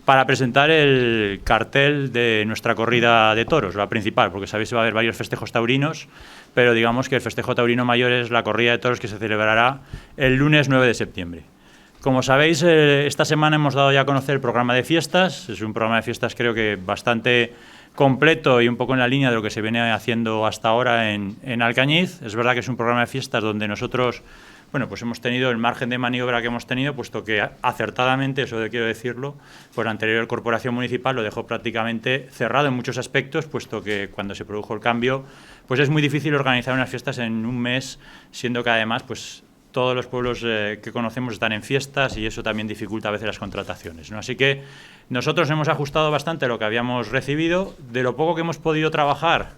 para presentar el cartel de nuestra corrida de toros, la principal, porque sabéis que va a haber varios festejos taurinos, pero digamos que el festejo taurino mayor es la corrida de toros que se celebrará el lunes 9 de septiembre. Como sabéis, esta semana hemos dado ya a conocer el programa de fiestas. Es un programa de fiestas creo que bastante completo y un poco en la línea de lo que se viene haciendo hasta ahora en Alcañiz. Es verdad que es un programa de fiestas donde nosotros, bueno, pues hemos tenido el margen de maniobra que hemos tenido, puesto que acertadamente, eso quiero decirlo, pues la anterior corporación municipal lo dejó prácticamente cerrado en muchos aspectos, puesto que cuando se produjo el cambio, pues es muy difícil organizar unas fiestas en un mes, siendo que además, pues todos los pueblos que conocemos están en fiestas y eso también dificulta a veces las contrataciones, ¿no? Así que nosotros hemos ajustado bastante lo que habíamos recibido, de lo poco que hemos podido trabajar,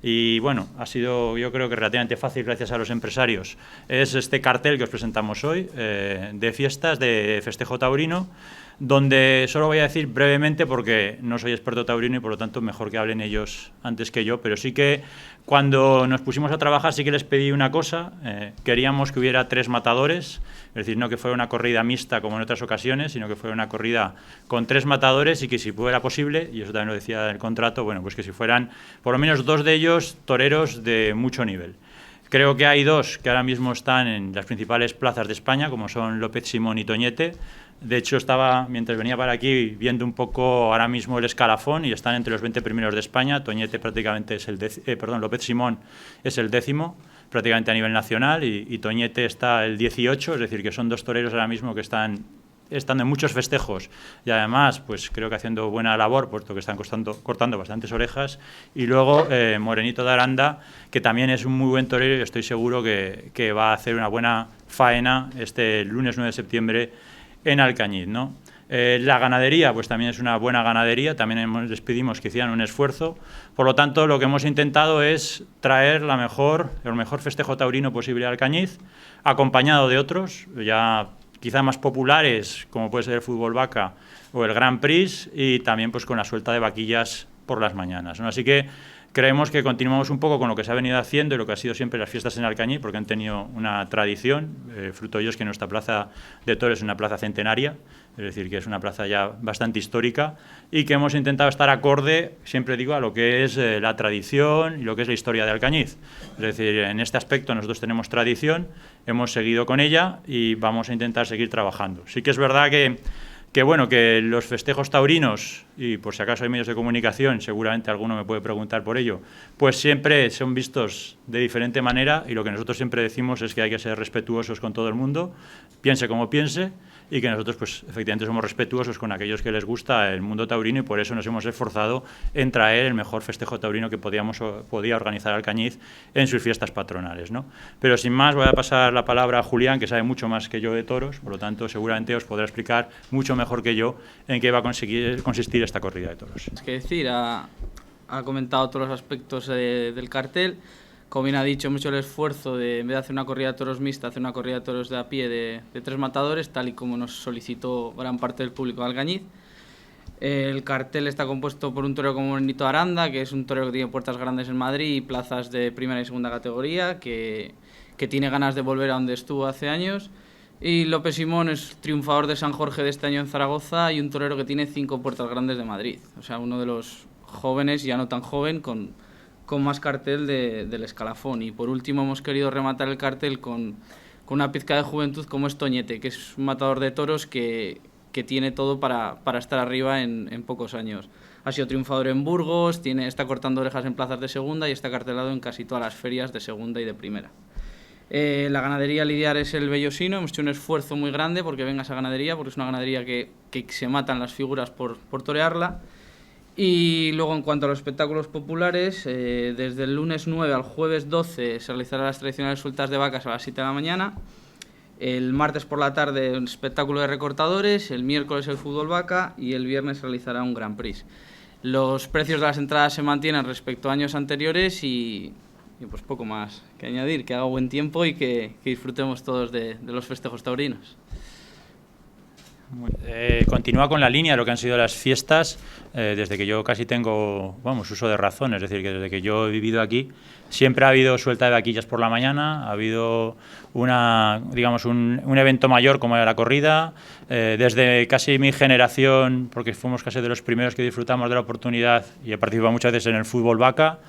y bueno, ha sido yo creo que relativamente fácil gracias a los empresarios. Es este cartel que os presentamos hoy de fiestas, de festejo taurino, donde solo voy a decir brevemente porque no soy experto taurino y por lo tanto mejor que hablen ellos antes que yo, pero sí que cuando nos pusimos a trabajar sí que les pedí una cosa, queríamos que hubiera 3 matadores, es decir, no que fuera una corrida mixta como en otras ocasiones, sino que fuera una corrida con 3 matadores y que si fuera posible, y eso también lo decía el contrato, bueno, pues que si fueran por lo menos 2 de ellos toreros de mucho nivel. Creo que hay 2 que ahora mismo están en las principales plazas de España, como son López Simón y Toñete. De hecho, estaba, mientras venía para aquí, viendo un poco ahora mismo el escalafón y están entre los 20 primeros de España. Toñete prácticamente es López Simón es el 10º, prácticamente a nivel nacional, y Toñete está el 18, es decir, que son 2 toreros ahora mismo que están en muchos festejos y además pues creo que haciendo buena labor, puesto que están cortando bastantes orejas. Y luego Morenito de Aranda, que también es un muy buen torero y estoy seguro que va a hacer una buena faena este lunes 9 de septiembre en Alcañiz, ¿no? La ganadería, pues también es una buena ganadería, también les pedimos que hicieran un esfuerzo. Por lo tanto, lo que hemos intentado es traer el mejor festejo taurino posible a Alcañiz, acompañado de otros, ya quizá más populares, como puede ser el fútbol vaca o el Grand Prix, y también pues con la suelta de vaquillas por las mañanas, ¿no? Así que creemos que continuamos un poco con lo que se ha venido haciendo y lo que ha sido siempre las fiestas en Alcañiz, porque han tenido una tradición, fruto de ello es que nuestra plaza de toros es una plaza centenaria, es decir, que es una plaza ya bastante histórica y que hemos intentado estar acorde, siempre digo, a lo que es la tradición y lo que es la historia de Alcañiz. Es decir, en este aspecto nosotros tenemos tradición, hemos seguido con ella y vamos a intentar seguir trabajando. Sí que es verdad que los festejos taurinos, y por si acaso hay medios de comunicación, seguramente alguno me puede preguntar por ello, pues siempre son vistos de diferente manera y lo que nosotros siempre decimos es que hay que ser respetuosos con todo el mundo, piense como piense, y que nosotros pues efectivamente somos respetuosos con aquellos que les gusta el mundo taurino y por eso nos hemos esforzado en traer el mejor festejo taurino que podía organizar Alcañiz en sus fiestas patronales, ¿no? Pero sin más voy a pasar la palabra a Julián, que sabe mucho más que yo de toros, por lo tanto seguramente os podrá explicar mucho mejor que yo en qué va a consistir esta corrida de toros. Es que decir, ha comentado todos los aspectos del cartel. Como bien ha dicho, hemos hecho el esfuerzo de, en vez de hacer una corrida de toros mixta, hacer una corrida de toros de a pie de 3 matadores, tal y como nos solicitó gran parte del público de Alcañiz. El cartel está compuesto por un torero como Morenito Aranda, que es un torero que tiene puertas grandes en Madrid y plazas de primera y segunda categoría, que tiene ganas de volver a donde estuvo hace años. Y López Simón es triunfador de San Jorge de este año en Zaragoza y un torero que tiene 5 puertas grandes de Madrid. O sea, uno de los jóvenes, ya no tan joven, con más cartel del escalafón. Y por último hemos querido rematar el cartel con una pizca de juventud como es Toñete, que es un matador de toros que tiene todo para estar arriba en pocos años. Ha sido triunfador en Burgos, está cortando orejas en plazas de segunda y está cartelado en casi todas las ferias de segunda y de primera. La ganadería a lidiar es el Bellosino. Hemos hecho un esfuerzo muy grande porque venga esa ganadería, porque es una ganadería que se matan las figuras por torearla. Y luego, en cuanto a los espectáculos populares, desde el lunes 9 al jueves 12 se realizarán las tradicionales sueltas de vacas a las 7 de la mañana. El martes por la tarde un espectáculo de recortadores, el miércoles el fútbol vaca y el viernes se realizará un Grand Prix. Los precios de las entradas se mantienen respecto a años anteriores y pues poco más que añadir, que haga buen tiempo y que disfrutemos todos de los festejos taurinos. Continúa con la línea de lo que han sido las fiestas desde que yo casi tengo, vamos, uso de razón, es decir, que desde que yo he vivido aquí siempre ha habido suelta de vaquillas por la mañana, ha habido digamos, un evento mayor como era la corrida, desde casi mi generación, porque fuimos casi de los primeros que disfrutamos de la oportunidad y he participado muchas veces en el fútbol vaca,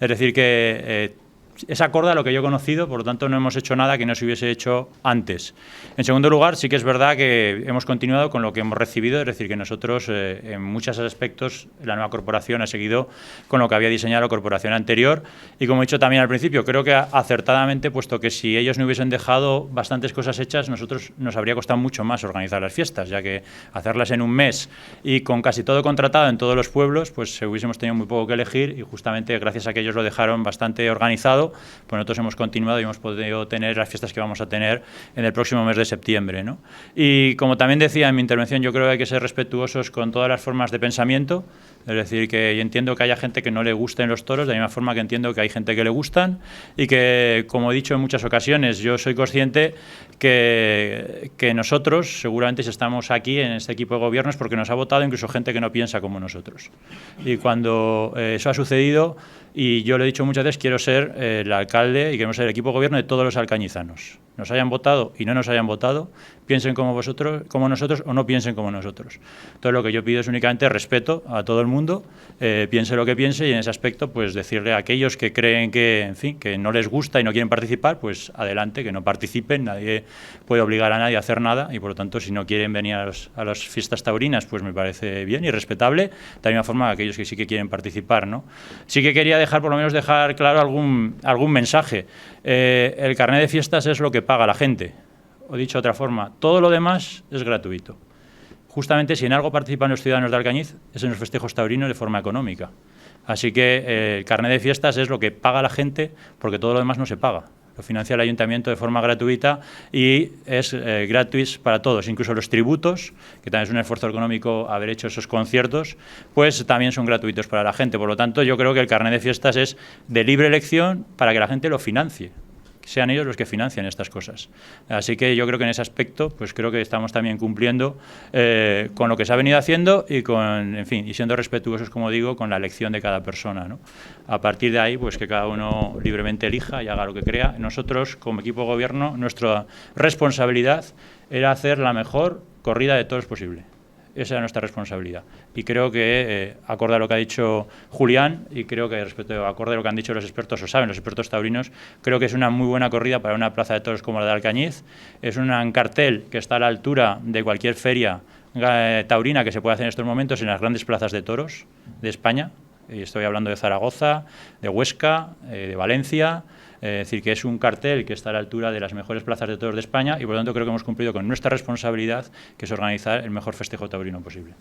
es decir, que es acorde a lo que yo he conocido, por lo tanto no hemos hecho nada que no se hubiese hecho antes. En segundo lugar, sí que es verdad que hemos continuado con lo que hemos recibido, es decir, que nosotros en muchos aspectos la nueva corporación ha seguido con lo que había diseñado la corporación anterior y como he dicho también al principio, creo que acertadamente, puesto que si ellos no hubiesen dejado bastantes cosas hechas, nosotros nos habría costado mucho más organizar las fiestas, ya que hacerlas en un mes y con casi todo contratado en todos los pueblos, pues hubiésemos tenido muy poco que elegir y justamente gracias a que ellos lo dejaron bastante organizado, pues nosotros hemos continuado y hemos podido tener las fiestas que vamos a tener en el próximo mes de septiembre, ¿no? Y como también decía en mi intervención, yo creo que hay que ser respetuosos con todas las formas de pensamiento, es decir, que yo entiendo que haya gente que no le gusten los toros, de la misma forma que entiendo que hay gente que le gustan y que, como he dicho en muchas ocasiones, yo soy consciente que nosotros, seguramente si estamos aquí en este equipo de gobierno es porque nos ha votado incluso gente que no piensa como nosotros. Y cuando eso ha sucedido, y yo lo he dicho muchas veces, quiero ser el alcalde y queremos ser el equipo de gobierno de todos los alcañizanos. Nos hayan votado y no nos hayan votado, piensen como nosotros o no piensen como nosotros. Entonces lo que yo pido es únicamente respeto a todo el mundo, piense lo que piense y en ese aspecto pues decirle a aquellos que creen que, en fin, que no les gusta y no quieren participar, pues adelante, que no participen, nadie puede obligar a nadie a hacer nada y por lo tanto si no quieren venir a las fiestas taurinas pues me parece bien y respetable, de la misma forma que aquellos que sí que quieren participar, ¿no? Sí que quería por lo menos dejar claro algún mensaje. El carnet de fiestas es lo que paga la gente, o dicho de otra forma, todo lo demás es gratuito. Justamente si en algo participan los ciudadanos de Alcañiz es en los festejos taurinos de forma económica. Así que el carnet de fiestas es lo que paga la gente porque todo lo demás no se paga. Lo financia el ayuntamiento de forma gratuita y es gratis para todos, incluso los tributos, que también es un esfuerzo económico haber hecho esos conciertos, pues también son gratuitos para la gente. Por lo tanto, yo creo que el carnet de fiestas es de libre elección para que la gente lo financie, que sean ellos los que financian estas cosas. Así que yo creo que en ese aspecto, pues creo que estamos también cumpliendo con lo que se ha venido haciendo y en fin, y siendo respetuosos, como digo, con la elección de cada persona, ¿no? A partir de ahí, pues que cada uno libremente elija y haga lo que crea. Nosotros, como equipo de gobierno, nuestra responsabilidad era hacer la mejor corrida de toros posible. Esa era nuestra responsabilidad. Y creo que, acorde a lo que ha dicho Julián, y creo que acorde a lo que han dicho los expertos, o saben los expertos taurinos, creo que es una muy buena corrida para una plaza de toros como la de Alcañiz. Es un cartel que está a la altura de cualquier feria taurina que se puede hacer en estos momentos en las grandes plazas de toros de España. Y estoy hablando de Zaragoza, de Huesca, de Valencia. Es decir, que es un cartel que está a la altura de las mejores plazas de toros de España y por lo tanto creo que hemos cumplido con nuestra responsabilidad, que es organizar el mejor festejo taurino posible.